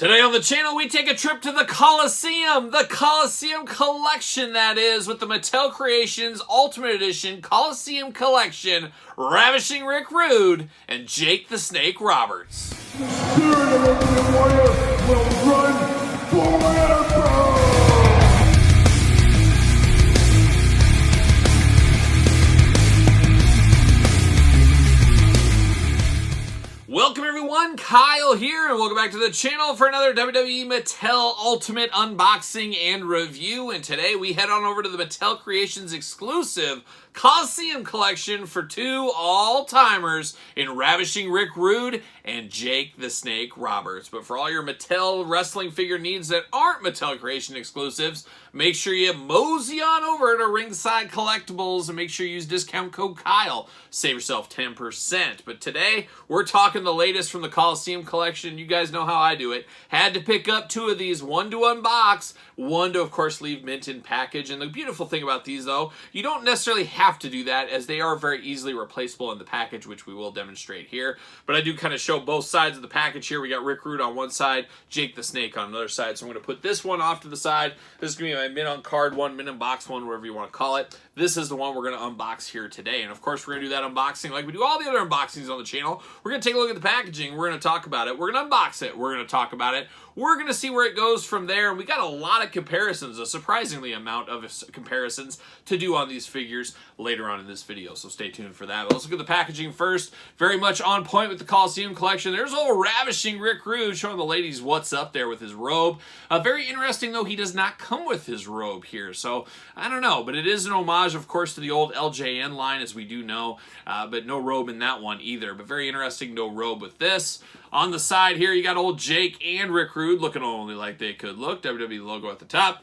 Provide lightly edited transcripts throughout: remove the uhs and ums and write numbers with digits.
Today on the channel, we take a trip to the Coliseum collection, that is, with the Mattel Creations Ultimate Edition Coliseum Collection, Ravishing Rick Rude, and Jake the Snake Roberts. The spirit of Ultimate Warrior will run forever! Welcome everyone, Kyle here, and welcome back to the channel for another WWE Mattel Ultimate unboxing and review. And today we head on over to the Mattel Creations exclusive Coliseum collection for two all-timers in Ravishing Rick Rude and Jake the Snake Roberts. But for all your Mattel wrestling figure needs that aren't Mattel Creation exclusives, make sure you mosey on over to Ringside Collectibles and make sure you use discount code Kyle. Save yourself 10%. But today, we're talking the latest from the Coliseum collection. You guys know how I do it. Had to pick up two of these, one to unbox, one to, of course, leave mint in package. And the beautiful thing about these, though, you don't necessarily have to do that, as they are very easily replaceable in the package, which we will demonstrate here. But I do kind of show both sides of the package here. We got Rick Rude on one side, Jake the Snake on another side. So I'm going to put this one off to the side. This is going to be my mint on card one, mint in box one, whatever you want to call it. This is the one we're going to unbox here today. And of course, we're going to do that unboxing like we do all the other unboxings on the channel. We're going to take a look at the packaging. We're going to talk about it. We're going to unbox it. We're going to talk about it. We're going to see where it goes from there. And we got a lot of comparisons, a surprisingly amount of comparisons to do on these figures later on in this video. So stay tuned for that. But let's look at the packaging first. Very much on point with the Coliseum collection. There's old Ravishing Rick Rude showing the ladies what's up there with his robe. Very interesting, though, he does not come with his robe here. So I don't know, but it is an homage, of course, to the old LJN line, as we do know, but no robe in that one either. But very interesting, no robe with this. On the side here, you got old Jake and Rick Rude looking only like they could look. WWE logo at the top.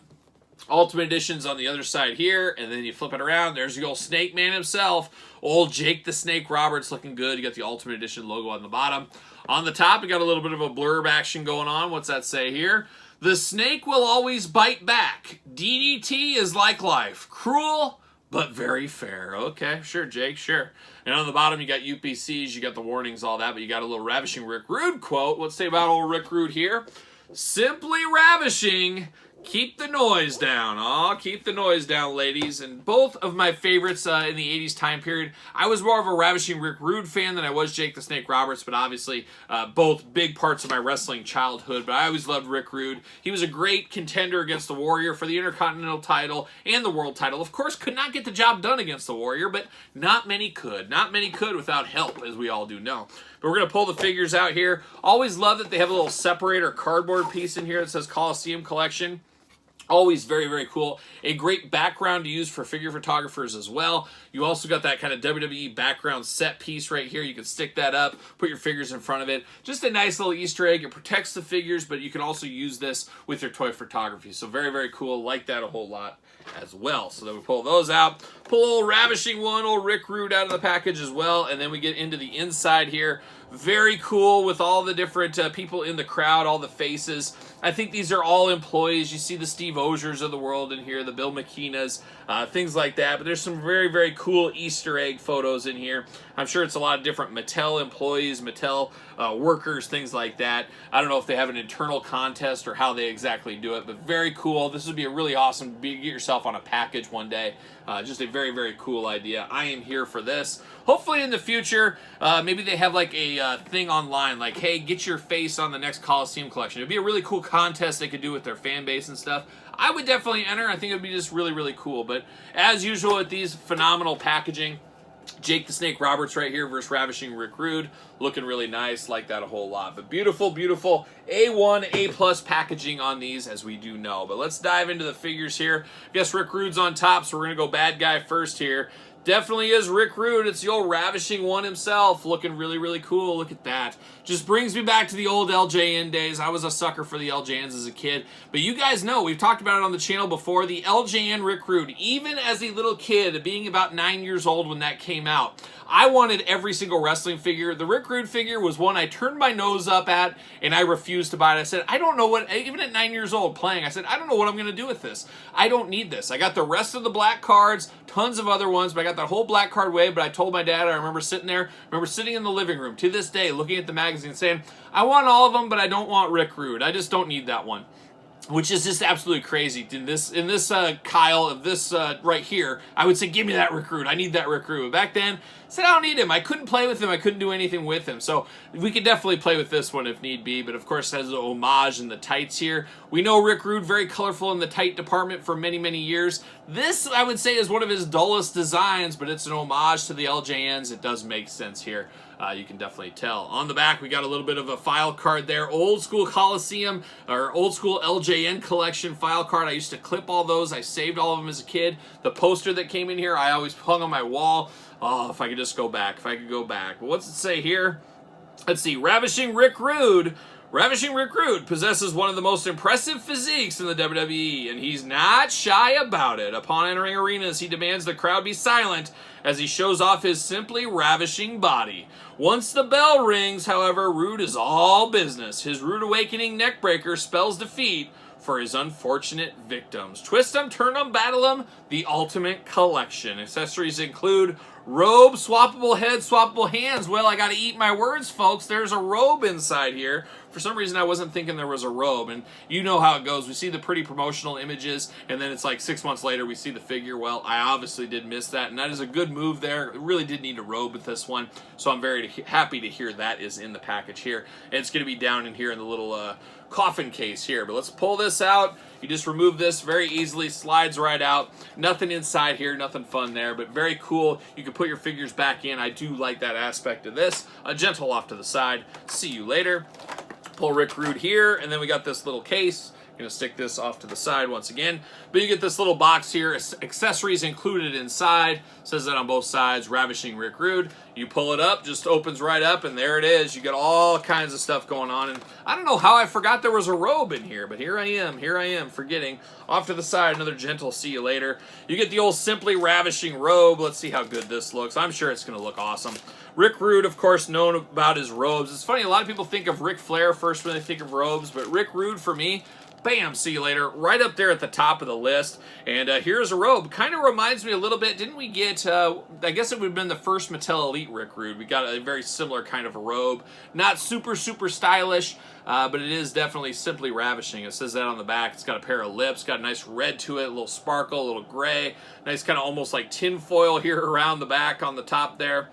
Ultimate Editions on the other side here, and then you flip it around. There's the old Snake Man himself, old Jake the Snake Roberts, looking good. You got the Ultimate Edition logo on the bottom. On the top, you got a little bit of a blurb action going on. What's that say here? The snake will always bite back. DDT is like life. Cruel, but very fair. Okay, sure, Jake, sure. And on the bottom, you got UPCs, you got the warnings, all that, but you got a little Ravishing Rick Rude quote. Let's say about old Rick Rude here. Simply ravishing. Keep the noise down. Oh, keep the noise down, ladies. And both of my favorites in the 80s time period. I was more of a Ravishing Rick Rude fan than I was Jake the Snake Roberts, but obviously both big parts of my wrestling childhood. But I always loved Rick Rude. He was a great contender against the Warrior for the Intercontinental title and the World title. Of course, could not get the job done against the Warrior, but not many could. Not many could without help, as we all do know. But we're going to pull the figures out here. Always love that they have a little separator cardboard piece in here that says Coliseum Collection. Always very, very cool. A great background to use for figure photographers as well. You also got that kind of WWE background set piece right here. You can stick that up, put your figures in front of it. Just a nice little Easter egg. It protects the figures, but you can also use this with your toy photography. So very, very cool. Like that a whole lot as well. So then we pull those out. Pull old Ravishing one, old Rick Rude out of the package as well. And then we get into the inside here. Very cool with all the different people in the crowd, all the faces. I think these are all employees. You see the Steve Osiers of the world in here, the Bill McKennas, things like that. But there's some very, very cool Easter egg photos in here. I'm sure it's a lot of different Mattel employees, Mattel workers, things like that. I don't know if they have an internal contest or how they exactly do it, but very cool. This would be a really awesome to get yourself on a package one day. Just a very, very cool idea. I am here for this. Hopefully in the future, maybe they have like a thing online, like, hey, get your face on the next Coliseum collection. It'd be a really cool contest they could do with their fan base and stuff. I would definitely enter. I think it would be just really, really cool. But as usual with these phenomenal packaging, Jake the Snake Roberts right here versus Ravishing Rick Rude. Looking really nice. Like that a whole lot. But beautiful, beautiful A1, A+ packaging on these, as we do know. But let's dive into the figures here. I guess Rick Rude's on top, so we're going to go bad guy first here. Definitely is Rick Rude. It's the old Ravishing one himself. Looking really, really cool. Look at that. Just brings me back to the old LJN days. I was a sucker for the LJNs as a kid. But you guys know, we've talked about it on the channel before, the LJN Rick Rude. Even as a little kid, being about 9 years old when that came out, I wanted every single wrestling figure. The Rick Rude figure was one I turned my nose up at, and I refused to buy it. I said, I don't know what, even at 9 years old playing, I said, I don't know what I'm going to do with this. I don't need this. I got the rest of the black cards, tons of other ones, but I got got that whole black card way, but I told my dad, I remember sitting in the living room to this day, looking at the magazine saying, I want all of them, but I don't want Rick Rude. I just don't need that one. Which is just absolutely crazy. In this Kyle of this right here, I would say, give me that Rick Rude. I need that Rick Rude. But back then, I said I don't need him. I couldn't play with him. I couldn't do anything with him. So we could definitely play with this one if need be. But of course, it has the homage in the tights here. We know Rick Rude, very colorful in the tight department for many, many years. This, I would say, is one of his dullest designs, but it's an homage to the LJNs. It does make sense here. You can definitely tell. On the back, we got a little bit of a file card there. Old school Coliseum, or old school LJN collection file card. I used to clip all those. I saved all of them as a kid. The poster that came in here, I always hung on my wall. Oh, if I could just go back. If I could go back. But what's it say here? Let's see. Ravishing Rick Rude. Ravishing Rick Rude possesses one of the most impressive physiques in the WWE, and he's not shy about it. Upon entering arenas, he demands the crowd be silent as he shows off his simply ravishing body. Once the bell rings, however, Rude is all business. His rude awakening neckbreaker spells defeat for his unfortunate victims. Twist 'em, turn 'em, battle 'em, the ultimate collection. Accessories include Robe, swappable head, swappable hands. Well, I gotta eat my words, folks. There's a robe inside here. For some reason, I wasn't thinking there was a robe, and you know how it goes. We see the pretty promotional images, and then it's like 6 months later, we see the figure. Well, I obviously did miss that, and that is a good move there. It really did need a robe with this one, so I'm very happy to hear that is in the package here. And it's gonna be down in here in the little coffin case here, but let's pull this out. You just remove this very easily, slides right out. Nothing inside here, nothing fun there, but very cool. You can put your figures back in. I do like that aspect of this. A gentle off to the side. See you later. Pull Rick Rude here, and then we got this little case. Gonna stick this off to the side once again. But you get this little box here, accessories included inside. Says that on both sides, Ravishing Rick Rude. You pull it up, just opens right up, and there it is. You got all kinds of stuff going on. And I don't know how I forgot there was a robe in here, but here I am, forgetting. Off to the side, another gentle see you later. You get the old simply ravishing robe. Let's see how good this looks. I'm sure it's gonna look awesome. Rick Rude, of course, known about his robes. It's funny, a lot of people think of Ric Flair first when they think of robes, but Rick Rude, for me, bam, see you later. Right up there at the top of the list. And here's a robe. Kind of reminds me a little bit, didn't we get, I guess it would have been the first Mattel Elite Rick Rude. We got a very similar kind of a robe. Not super, super stylish, but it is definitely simply ravishing. It says that on the back. It's got a pair of lips, got a nice red to it, a little sparkle, a little gray. Nice kind of almost like tin foil here around the back on the top there.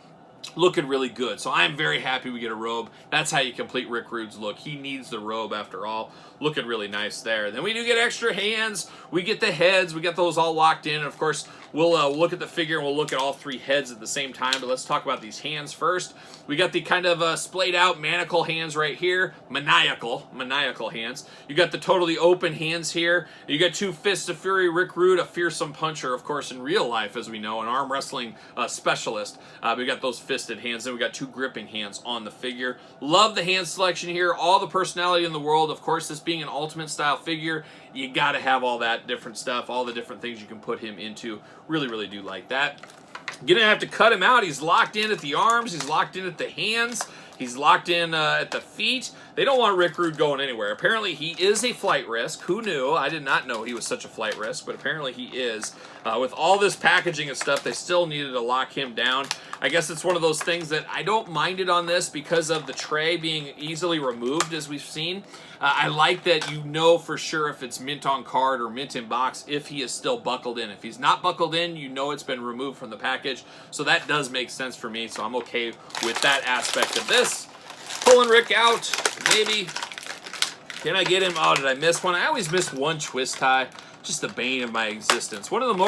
Looking really good. So I'm very happy we get a robe. That's how you complete Rick Rude's look. He needs the robe after all. Looking really nice there. Then we do get extra hands. We get the heads. We get those all locked in. And of course, we'll look at the figure and we'll look at all three heads at the same time. But let's talk about these hands first. We got the kind of splayed out manacle hands right here. Maniacal hands. You got the totally open hands here. You got two fists of fury. Rick Rude, a fearsome puncher, of course, in real life, as we know, an arm wrestling specialist. We got those fisted hands. Then we got two gripping hands on the figure. Love the hand selection here. All the personality in the world. Of course, this being an Ultimate style figure, you got to have all that different stuff, all the different things you can put him into. Really, really do like that. Gonna have to cut him out. He's locked in at the arms. He's locked in at the hands. He's locked in at the feet. They don't want Rick Rude going anywhere. Apparently, he is a flight risk. Who knew? I did not know he was such a flight risk, but apparently he is. With all this packaging and stuff, they still needed to lock him down. I guess it's one of those things that I don't mind it on this because of the tray being easily removed, as we've seen. I like that you know for sure if it's mint on card or mint in box if he is still buckled in. If he's not buckled in, you know it's been removed from the package. So that does make sense for me, so I'm okay with that aspect of this. Pulling Rick out, maybe. Can I get him? Oh, did I miss one? I always miss one twist tie. Just the bane of my existence. One of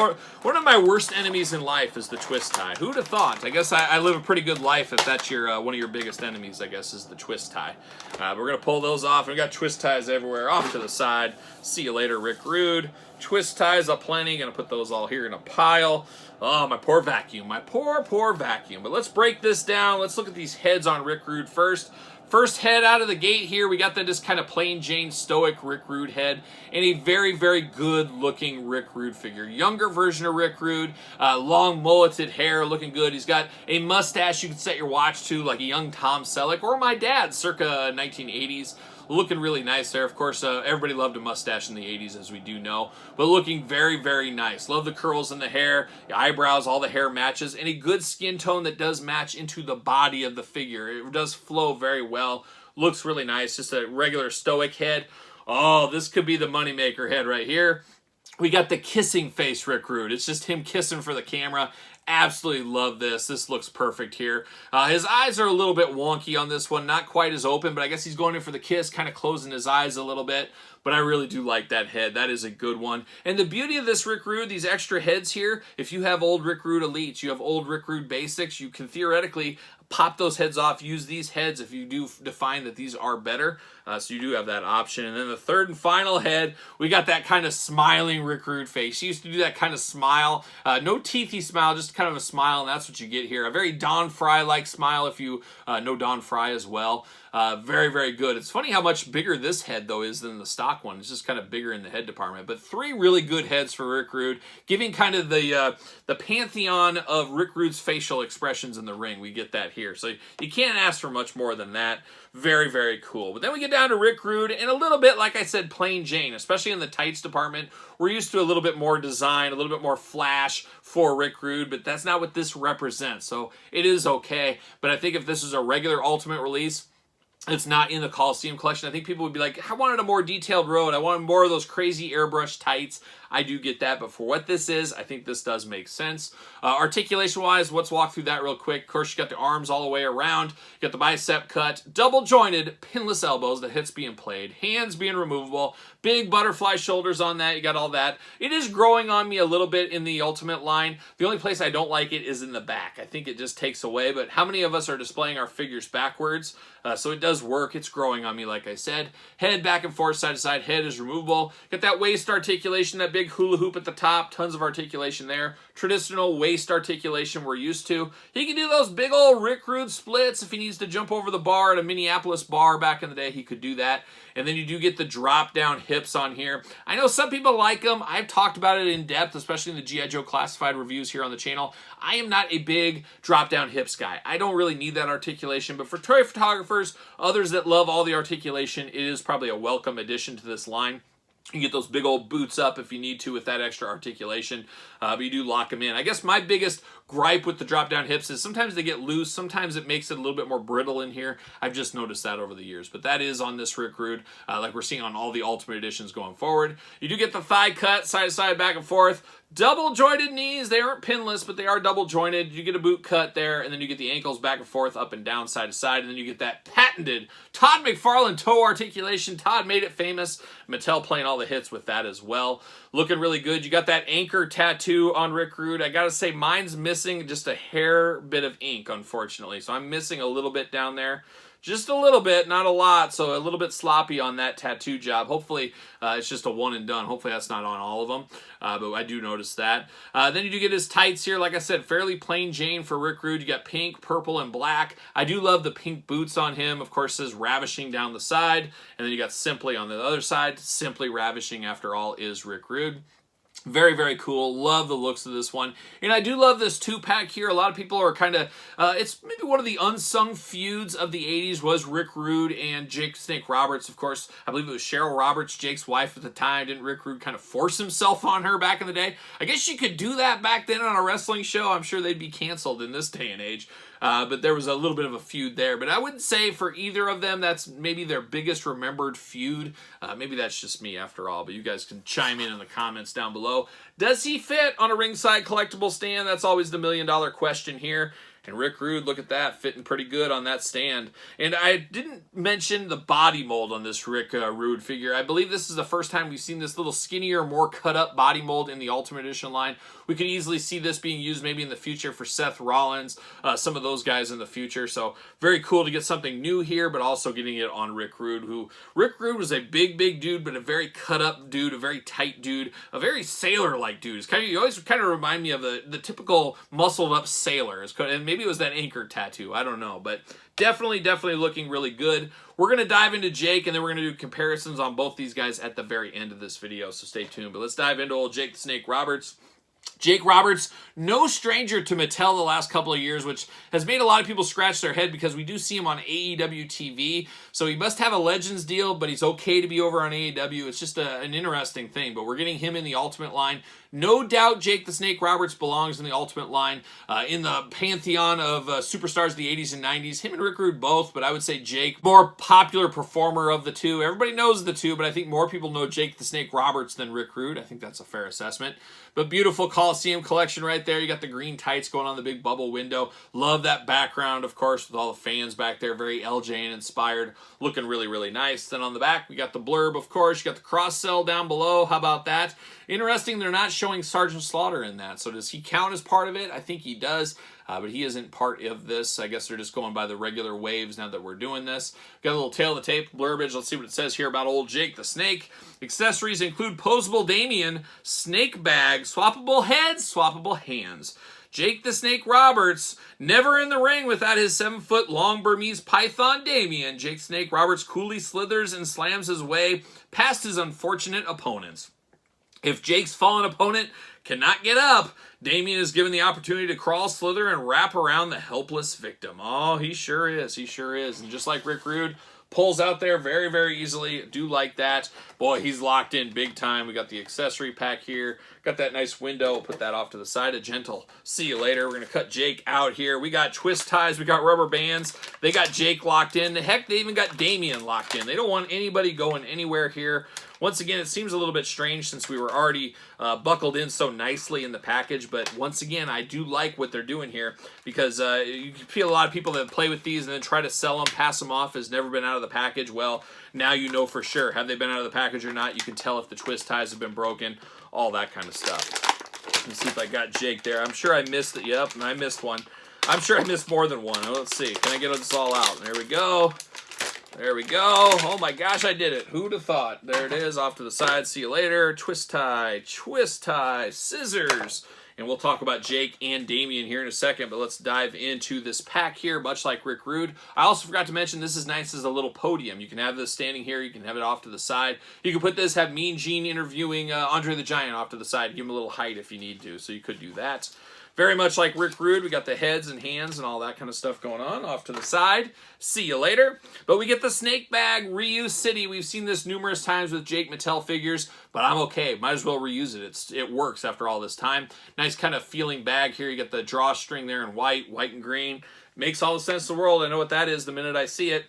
my worst enemies in life is the twist tie. Who'd have thought? I guess I live a pretty good life if that's your one of your biggest enemies, I guess, is the twist tie. We're going to pull those off. We got twist ties everywhere. Off to the side. See you later, Rick Rude. Twist ties aplenty. Going to put those all here in a pile. Oh, my poor vacuum. My poor, poor vacuum. But let's break this down. Let's look at these heads on Rick Rude first. First head out of the gate here, we got that just kind of plain Jane stoic Rick Rude head, and a very, very good looking Rick Rude figure. Younger version of Rick Rude, long mulleted hair, looking good. He's got a mustache you can set your watch to, like a young Tom Selleck, or my dad, circa 1980s. looking really nice there. Of course, everybody loved a mustache in the 80s, as we do know, but looking very, very nice. Love the curls in the hair, the eyebrows, all the hair matches, and a good skin tone that does match into the body of the figure. It does flow very well. Looks really nice. Just a regular stoic head. Oh, this could be the moneymaker head right here. We got the kissing face Rick Rude. It's just him kissing for the camera. Absolutely love this. This looks perfect here. His eyes are a little bit wonky on this one. Not quite as open, but I guess he's going in for the kiss, kind of closing his eyes a little bit. But I really do like that head. That is a good one. And the beauty of this Rick Rude, these extra heads here, if you have old Rick Rude Elites, you have old Rick Rude Basics, you can theoretically pop those heads off, use these heads if you do define that these are better. So you do have that option. And then the third and final head, we got that kind of smiling Rick Rude face. He used to do that kind of smile. No teethy smile, just kind of a smile, and that's what you get here. A very Don Fry-like smile if you know Don Fry as well. Very, very good. It's funny how much bigger this head, though, is than the stock one. It's just kind of bigger in the head department. But three really good heads for Rick Rude, giving kind of the pantheon of Rick Rude's facial expressions in the ring. We get that here. So you can't ask for much more than that. Very, very cool. But then we get down to Rick Rude, and a little bit, like I said, plain Jane, especially in the tights department. We're used to a little bit more design, a little bit more flash for Rick Rude, but that's not what this represents. So it is okay. But I think if this is a regular Ultimate release, it's not in the Coliseum collection, I think people would be like, I wanted a more detailed road. I wanted more of those crazy airbrush tights. I do get that, but for what this is, I think this does make sense. Articulation-wise, let's walk through that real quick. Of course, you got the arms all the way around. You got the bicep cut, double-jointed, pinless elbows, the hits being played, hands being removable, big butterfly shoulders on that. You got all that. It is growing on me a little bit in the Ultimate line. The only place I don't like it is in the back. I think it just takes away, but how many of us are displaying our figures backwards? So it does work. It's growing on me, like I said. Head back and forth, side to side. Head is removable. Got that waist articulation, that big hula hoop at the top. Tons of articulation there. Traditional waist articulation we're used to. He can do those big old Rick Rude splits if he needs to jump over the bar at a Minneapolis bar back in the day. He could do that. And then you do get the drop down hips on here. I know some people like them. I've talked about it in depth, especially in the G.I. Joe Classified reviews here on the channel. I am not a big drop down hips guy. I don't really need that articulation, but for toy photographers, others that love all the articulation, it is probably a welcome addition to this line. You get those big old boots up if you need to with that extra articulation, but you do lock them in. I guess my biggest gripe with the drop-down hips is sometimes they get loose. Sometimes it makes it a little bit more brittle in here. I've just noticed that over the years, but that is on this Rick Rude, like we're seeing on all the Ultimate Editions going forward. You do get the thigh cut, side to side, back and forth. Double jointed knees. They aren't pinless, but they are double jointed. You get a boot cut there, and then you get the ankles back and forth, up and down, side to side, and then you get that patented Todd McFarlane toe articulation. Todd made it famous. Mattel playing all the hits with that as well. Looking really good. You got that anchor tattoo on Rick Rude. I gotta say, mine's missing just a hair bit of ink, unfortunately. So I'm missing a little bit down there. Just a little bit, not a lot, so a little bit sloppy on that tattoo job. Hopefully, it's just a one and done. Hopefully, that's not on all of them, but I do notice that. Then you do get his tights here. Like I said, fairly plain Jane for Rick Rude. You got pink, purple, and black. I do love the pink boots on him. Of course, says Ravishing down the side, and then you got Simply on the other side. Simply Ravishing, after all, is Rick Rude. Very, very cool. Love the looks of this one. And I do love this two-pack here. A lot of people are kind of, it's maybe one of the unsung feuds of the 80s was Rick Rude and Jake Snake Roberts. Of course, I believe it was Cheryl Roberts, Jake's wife at the time. Didn't Rick Rude kind of force himself on her back in the day? I guess you could do that back then on a wrestling show. I'm sure they'd be canceled in this day and age. But there was a little bit of a feud there. But I wouldn't say for either of them that's maybe their biggest remembered feud. Maybe that's just me after all. But you guys can chime in the comments down below. Does he fit on a ringside collectible stand? That's always the million-dollar question here. And Rick Rude, look at that, fitting pretty good on that stand. And I didn't mention the body mold on this Rick Rude figure. I believe this is the first time we've seen this little skinnier, more cut-up body mold in the Ultimate Edition line. We could easily see this being used maybe in the future for Seth Rollins, some of those guys in the future. So very cool to get something new here, but also getting it on Rick Rude, who Rick Rude was a big, big dude, but a very cut-up dude, a very tight dude, a very sailor-like dude. It's kind of, you always kind of remind me of the typical muscled-up sailor. And maybe it was that anchor tattoo. I don't know, but definitely looking really good. We're going to dive into Jake, and then we're going to do comparisons on both these guys at the very end of this video, so stay tuned. But let's dive into old Jake the Snake Roberts. Jake Roberts, no stranger to Mattel the last couple of years, which has made a lot of people scratch their head because we do see him on AEW TV. So he must have a Legends deal, but he's okay to be over on AEW. It's just an interesting thing, but we're getting him in the Ultimate line. No doubt Jake the Snake Roberts belongs in the Ultimate line, in the pantheon of superstars of the 80s and 90s. Him and Rick Rude both, but I would say Jake, more popular performer of the two. Everybody knows the two, but I think more people know Jake the Snake Roberts than Rick Rude. I think that's a fair assessment. But beautiful Coliseum collection right there. You got the green tights going on the big bubble window. Love that background, of course, with all the fans back there. Very LJN inspired. Looking really, really nice. Then on the back, we got the blurb, of course. You got the cross cell down below. How about that? Interesting, they're not showing Sergeant Slaughter in that. So does he count as part of it? I think he does. But he isn't part of this. I guess they're just going by the regular waves now that we're doing this. Got a little tail of the tape, blurbage. Let's see what it says here about old Jake the Snake. Accessories include posable Damien, snake bag, swappable heads, swappable hands. Jake the Snake Roberts, never in the ring without his 7-foot long Burmese python Damien. Jake Snake Roberts coolly slithers and slams his way past his unfortunate opponents. If Jake's fallen opponent cannot get up, Damien is given the opportunity to crawl, slither, and wrap around the helpless victim. Oh, he sure is. He sure is. And just like Rick Rude, pulls out there very, very easily. Do like that. Boy, he's locked in big time. We got the accessory pack here. Got that nice window. We'll put that off to the side. A gentle see you later. We're going to cut Jake out here. We got twist ties. We got rubber bands. They got Jake locked in. Heck, they even got Damien locked in. They don't want anybody going anywhere here. Once again, it seems a little bit strange since we were already buckled in so nicely in the package, but once again, I do like what they're doing here because you feel a lot of people that play with these and then try to sell them, pass them off as never been out of the package. Well, now you know for sure. Have they been out of the package or not? You can tell if the twist ties have been broken, all that kind of stuff. Let's see if I got Jake there. I'm sure I missed it. Yep, and I missed one. I'm sure I missed more than one. Let's see. Can I get this all out? There we go. There we go. Oh my gosh, I did it. Who'd have thought? There it is, off to the side. See you later. Twist tie, scissors. And we'll talk about Jake and Damien here in a second, but let's dive into this pack here, much like Rick Rude. I also forgot to mention this is nice as a little podium. You can have this standing here. You can have it off to the side. You can put this, have Mean Gene interviewing Andre the Giant off to the side. Give him a little height if you need to, so you could do that. Very much like Rick Rude, we got the heads and hands and all that kind of stuff going on off to the side. See you later. But we get the snake bag, reuse city. We've seen this numerous times with Jake Mattel figures, but I'm okay. Might as well reuse it. It works after all this time. Nice kind of feeling bag here. You got the drawstring there in white and green. Makes all the sense in the world. I know what that is the minute I see it.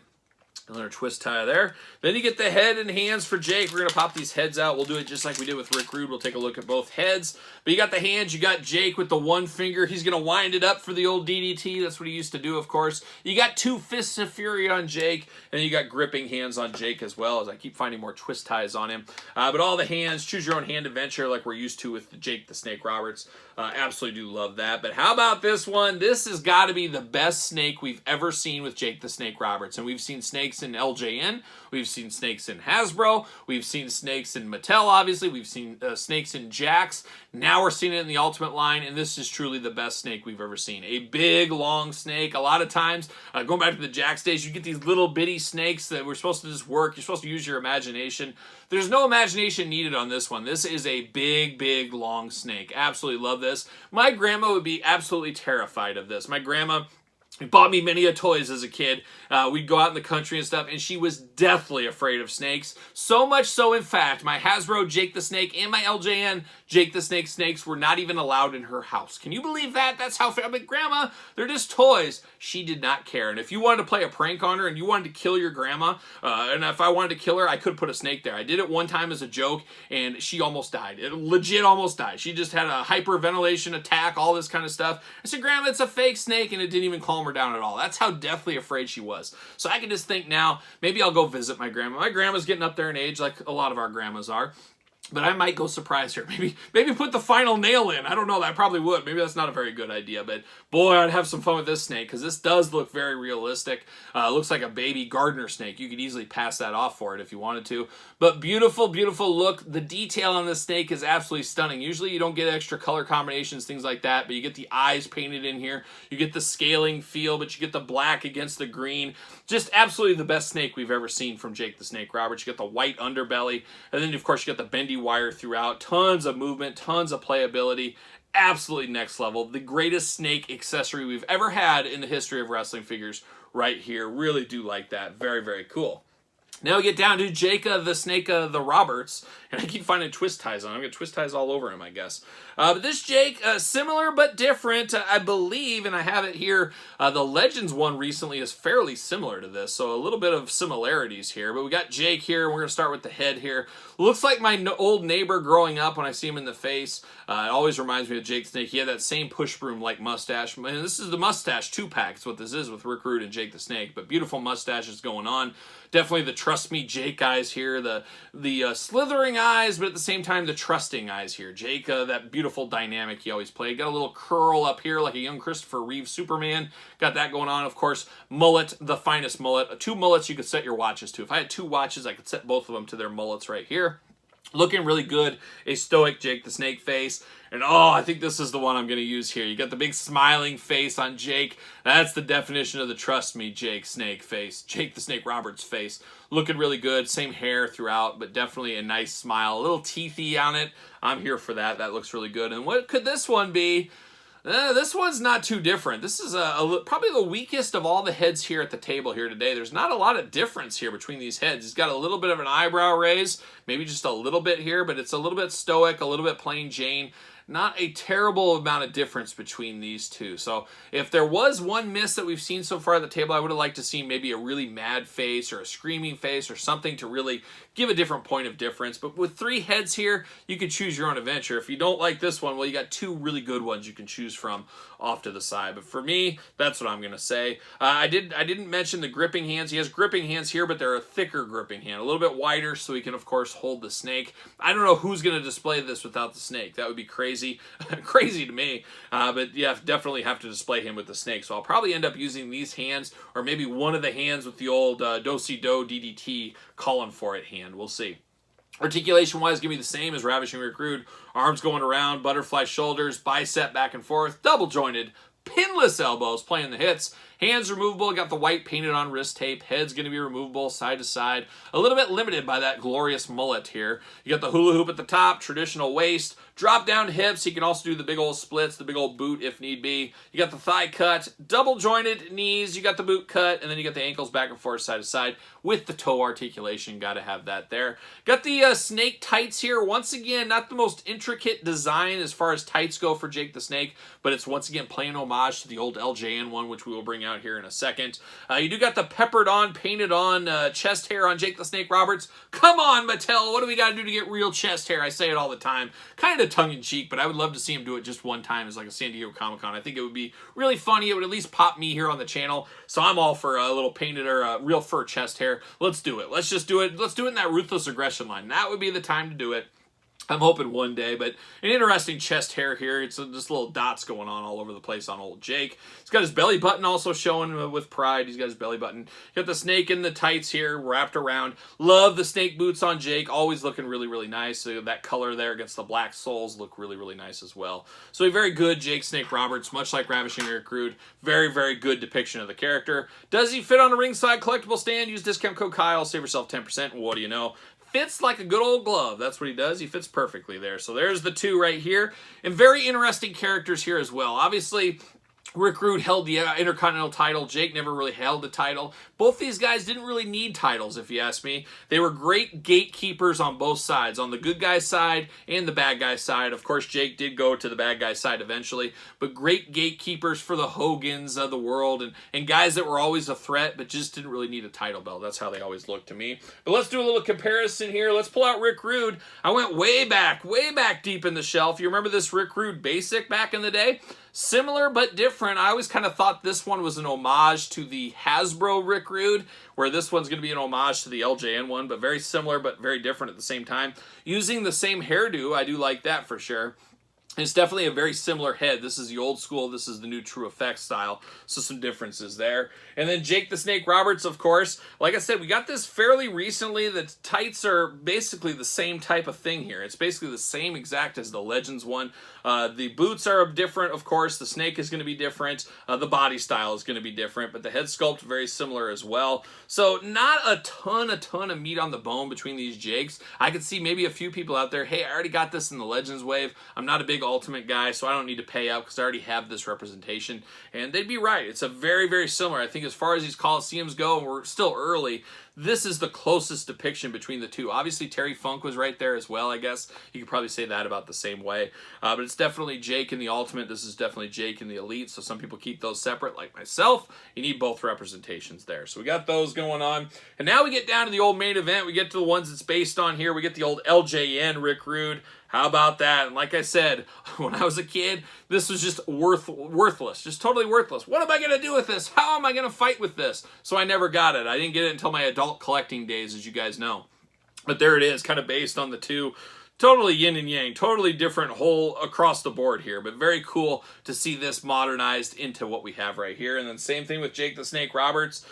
Another twist tie there. Then you get the head and hands for Jake. We're going to pop these heads out. We'll do it just like we did with Rick Rude. We'll take a look at both heads. But you got the hands. You got Jake with the one finger. He's going to wind it up for the old DDT. That's what he used to do, of course. You got two fists of fury on Jake. And you got gripping hands on Jake as well, as I keep finding more twist ties on him. But all the hands, choose your own hand adventure like we're used to with Jake the Snake Roberts. Absolutely do love that. But how about this one? This has got to be the best snake we've ever seen with Jake the Snake Roberts. And we've seen snakes in LJN. We've seen snakes in Hasbro. We've seen snakes in Mattel, obviously. We've seen snakes in Jakks. Now we're seeing it in the Ultimate line, and this is truly the best snake we've ever seen. A big, long snake. A lot of times, going back to the Jakks days, you get these little bitty snakes that were supposed to just work. You're supposed to use your imagination. There's no imagination needed on this one. This is a big, big, long snake. Absolutely love this. My grandma would be absolutely terrified of this. My grandma bought me many toys as a kid. We'd go out in the country and stuff, and she was deathly afraid of snakes. So much so, in fact, my Hasbro Jake the Snake and my LJN Jake the Snake snakes were not even allowed in her house. Can you believe that? That's how, I'm like, Grandma, they're just toys. She did not care. And if you wanted to play a prank on her and you wanted to kill your grandma, and if I wanted to kill her, I could put a snake there. I did it one time as a joke, and she almost died. It legit almost died. She just had a hyperventilation attack, all this kind of stuff. I said, Grandma, it's a fake snake, and it didn't even calm her down at all. That's how deathly afraid she was. So I can just think now, maybe I'll go visit my grandma. My grandma's getting up there in age like a lot of our grandmas are. But I might go surprise her. Maybe put the final nail in. I don't know. I probably would. Maybe that's not a very good idea. But boy, I'd have some fun with this snake because this does look very realistic. Looks like a baby gardener snake. You could easily pass that off for it if you wanted to. But beautiful, beautiful look. The detail on this snake is absolutely stunning. Usually you don't get extra color combinations, things like that. But you get the eyes painted in here. You get the scaling feel, but you get the black against the green. Just absolutely the best snake we've ever seen from Jake the Snake Roberts. You get the white underbelly. And then, of course, you got the bendy wire throughout. Tons of movement, tons of playability. absolutely next level. The greatest snake accessory we've ever had in the history of wrestling figures right here. Really do like that. Very, very cool. Now we get down to Jake the Snake the Roberts, and I keep finding twist ties on him. I've got twist ties all over him, I guess. But this Jake, similar but different, I believe, and I have it here, the Legends one recently is fairly similar to this, so a little bit of similarities here. But we got Jake here, and we're going to start with the head here. Looks like my old neighbor growing up when I see him in the face. It always reminds me of Jake the Snake. He had that same push broom-like mustache. And this is the mustache 2-pack. It's what this is with Rick Rude and Jake the Snake. But beautiful mustaches going on. Definitely the Trust Me Jake eyes here. The slithering eyes, but at the same time the trusting eyes here. Jake, that beautiful dynamic he always played. Got a little curl up here like a young Christopher Reeve Superman. Got that going on. Of course, mullet, the finest mullet. 2 mullets you could set your watches to. If I had 2 watches, I could set both of them to their mullets right here. Looking really good. A stoic Jake the Snake face. And oh, I think this is the one I'm going to use here. You got the big smiling face on Jake. That's the definition of the Trust Me Jake Snake face. Jake the Snake Roberts face. Looking really good. Same hair throughout, but definitely a nice smile. A little teethy on it. I'm here for that. That looks really good. And what could this one be? This one's not too different. This is probably the weakest of all the heads here at the table here today. There's not a lot of difference here between these heads. He's got a little bit of an eyebrow raise, maybe just a little bit here, but it's a little bit stoic, a little bit plain Jane. Not a terrible amount of difference between these two. So if there was one miss that we've seen so far at the table, I would have liked to see maybe a really mad face or a screaming face or something to really give a different point of difference. But with 3 heads here, you can choose your own adventure. If you don't like this one, well, you got 2 really good ones you can choose from off to the side. But for me, that's what I'm going to say. I didn't mention the gripping hands. He has gripping hands here, but they're a thicker gripping hand, a little bit wider, so he can, of course, hold the snake. I don't know who's going to display this without the snake. That would be crazy. Crazy to me, but yeah, definitely have to display him with the snake. So I'll probably end up using these hands, or maybe one of the hands with the old do-si-do DDT calling for it hand. We'll see. Articulation wise, give me the same as Ravishing Rick Rude. Arms going around, butterfly shoulders, bicep back and forth, double jointed, pinless elbows playing the hits. Hands removable, got the white painted on wrist tape. Head's going to be removable side to side. A little bit limited by that glorious mullet here. You got the hula hoop at the top, traditional waist, drop down hips. He can also do the big old splits, the big old boot if need be. You got the thigh cut, double jointed knees. You got the boot cut, and then you got the ankles back and forth side to side with the toe articulation. Got to have that there. Got the snake tights here. Once again, not the most intricate design as far as tights go for Jake the Snake, but it's once again playing homage to the old LJN one, which we will bring out here in a second. You do got the peppered on, painted on chest hair on Jake the Snake Roberts. Come on, Mattel. What do we got to do to get real chest hair? I say it all the time. Kind of tongue-in-cheek, but I would love to see him do it just one time as like a San Diego Comic-Con. I think it would be really funny. It would at least pop me here on the channel. So I'm all for a little painted or real fur chest hair. Let's do it. Let's just do it. Let's do it in that Ruthless Aggression line. That would be the time to do it. I'm hoping one day, but an interesting chest hair here. It's just little dots going on all over the place on old Jake. He's got his belly button also showing with pride. He's got his belly button. Got the snake in the tights here wrapped around. Love the snake boots on Jake. Always looking really, really nice. So that color there against the black soles look really, really nice as well. So a very good Jake Snake Roberts, much like Ravishing Rick Rude. Very, very good depiction of the character. Does he fit on a ringside collectible stand? Use discount code Kyle. Save yourself 10%. What do you know? Fits like a good old glove. That's what he does. He fits perfectly there. So there's the 2 right here. And very interesting characters here as well. Obviously, Rick Rude held the Intercontinental title. Jake never really held the title. Both these guys didn't really need titles, if you ask me. They were great gatekeepers on both sides, on the good guy side and the bad guy side. Of course, Jake did go to the bad guy side eventually, but great gatekeepers for the Hogans of the world and guys that were always a threat, but just didn't really need a title belt. That's how they always looked to me. But let's do a little comparison here. Let's pull out Rick Rude. I went way back deep in the shelf. You remember this Rick Rude basic back in the day? Similar but different. I always kind of thought this one was an homage to the Hasbro Rick Rude, where this one's going to be an homage to the LJN one, but very similar but very different at the same time. Using the same hairdo, I do like that for sure. It's definitely a very similar head. This is the old school. This is the new True Effects style. So some differences there. And then Jake the Snake Roberts, of course. Like I said, we got this fairly recently. The tights are basically the same type of thing here. It's basically the same exact as the Legends one. The boots are different, of course. The snake is going to be different. The body style is going to be different. But the head sculpt very similar as well. So not a ton of meat on the bone between these Jakes. I could see maybe a few people out there, hey, I already got this in the Legends wave. I'm not a big Ultimate guy, so I don't need to pay up because I already have this representation. And they'd be right. It's a very, very similar. I think as far as these Coliseums go, and we're still early, this is the closest depiction between the two. Obviously, Terry Funk was right there as well, I guess. You could probably say that about the same way. But it's definitely Jake in the Ultimate. This is definitely Jake in the Elite. So some people keep those separate, like myself. You need both representations there. So we got those going on. And now we get down to the old main event. We get to the ones it's based on here. We get the old LJN Rick Rude. How about that? And like I said, when I was a kid, this was just worthless. Just totally worthless. What am I going to do with this? How am I going to fight with this? So I never got it. I didn't get it until my adult collecting days, as you guys know. But there it is, kind of based on the two. Totally yin and yang, totally different whole across the board here, but very cool to see this modernized into what we have right here. And then same thing with Jake the Snake Roberts.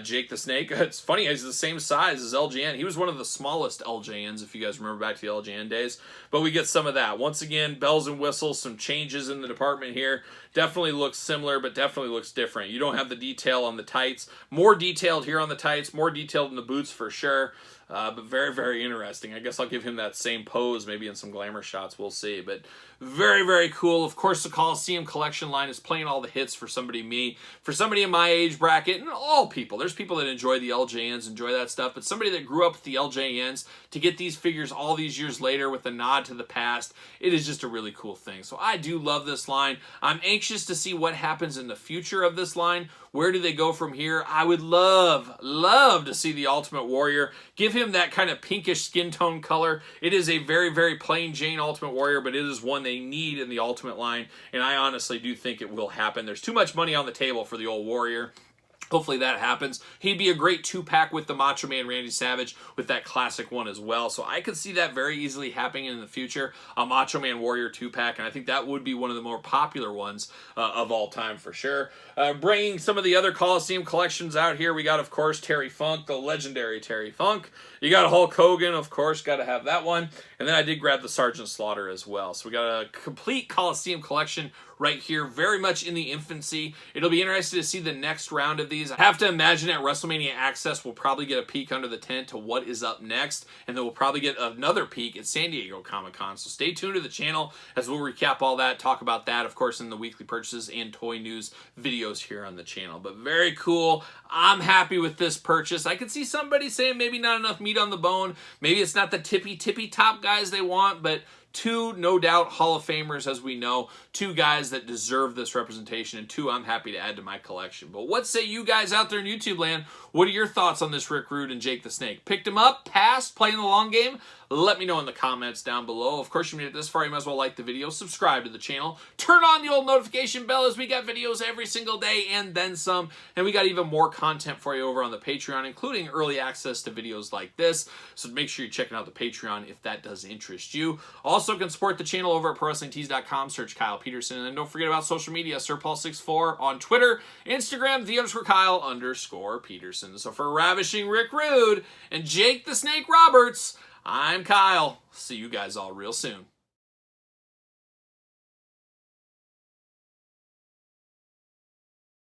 Jake the Snake, it's funny, he's the same size as LJN. He was one of the smallest LJNs, if you guys remember back to the LJN days. But we get some of that. Once again, bells and whistles, some changes in the department here. Definitely looks similar, but definitely looks different. You don't have the detail on the tights. More detailed here on the tights, more detailed in the boots for sure. But very, very interesting. I guess I'll give him that same pose, maybe in some glamour shots. We'll see. But very, very cool. Of course, the Coliseum collection line is playing all the hits for somebody in my age bracket, and all people. There's people that enjoy the LJNs, enjoy that stuff, but somebody that grew up with the LJNs, to get these figures all these years later with a nod to the past, it is just a really cool thing. So I do love this line. I'm anxious to see what happens in the future of this line. Where do they go from here? I would love to see the Ultimate Warrior. Give him that kind of pinkish skin tone color. It is a very, very plain Jane Ultimate Warrior, but it is one they need in the Ultimate line, and I honestly do think it will happen. There's too much money on the table for the old Warrior. Hopefully that happens. He'd be a great 2-pack with the Macho Man Randy Savage with that classic one as well. So I could see that very easily happening in the future, a Macho Man Warrior 2-pack, and I think that would be one of the more popular ones of all time for sure. Bringing some of the other Coliseum collections out here, we got, of course, Terry Funk, the legendary Terry Funk. You got Hulk Hogan, of course, got to have that one. And then I did grab the Sergeant Slaughter as well. So we got a complete Coliseum collection right here, very much in the infancy. It'll be interesting to see the next round of these. I have to imagine at WrestleMania Access, we'll probably get a peek under the tent to what is up next, and then we'll probably get another peek at San Diego Comic-Con. So stay tuned to the channel as we'll recap all that, talk about that, of course, in the weekly purchases and toy news videos here on the channel. But very cool. I'm happy with this purchase. I could see somebody saying maybe not enough meat on the bone. Maybe it's not the tippy top guys they want, but two, no doubt, Hall of Famers, as we know. Two guys that deserve this representation, and two I'm happy to add to my collection. But what say you guys out there in YouTube land? What are your thoughts on this Rick Rude and Jake the Snake? Picked him up, passed, playing the long game? Let me know in the comments down below. Of course, you made it this far, you might as well like the video, subscribe to the channel, turn on the old notification bell, as we got videos every single day and then some. And we got even more content for you over on the Patreon, including early access to videos like this. So make sure you're checking out the Patreon if that does interest you. Also can support the channel over at ProWrestlingTees.com, search Kyle Peterson. And then don't forget about social media, SirPaul64 on Twitter, Instagram, _Kyle_Peterson. So for Ravishing Rick Rude and Jake the Snake Roberts, I'm Kyle. See you guys all real soon.